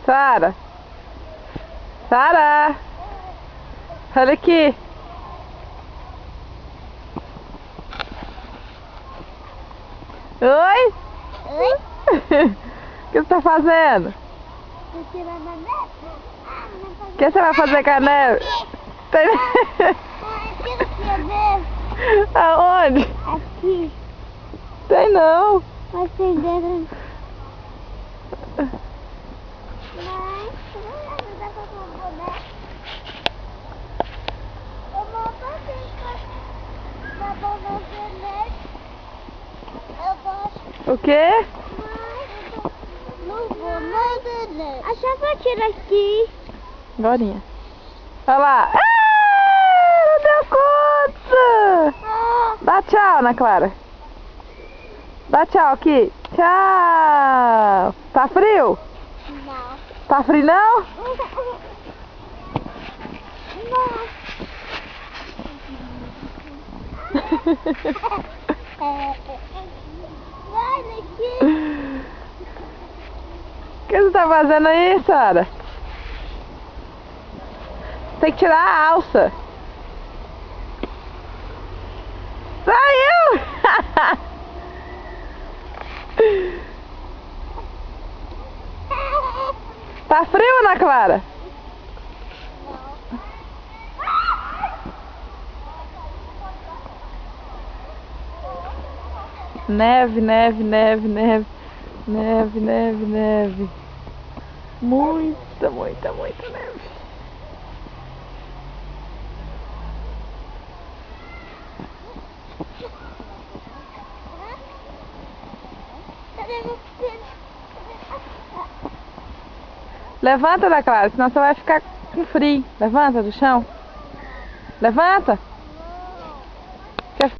Sara! Sara! Olha aqui! Oi? Oi? O que você tá fazendo? Vou tirar na neve. O que você vai fazer com a neve? Tem... Tira aqui a neve. Aonde? Aqui. Tem não. Mas tem dentro. Mãe, você não vai ajudar com o boneco? Eu vou fazer pra fazer neve. Eu gosto. O quê? Mãe, não vou nada, né? A chave tira aqui. Agorinha. Olha lá. Não deu conta. Dá tchau, Ana Clara. Dá tchau aqui. Tchau. Tá frio? Não. Tá frio não? Não. Vai daqui. O que você tá fazendo aí, Sara? Tem que tirar a alça. Saiu! Tá frio, Ana Clara? Neve, neve, neve, neve. Neve, neve, neve. Muita, muita, muita neve. Levanta, Ana Clara, senão você vai ficar com frio. Levanta do chão. Levanta.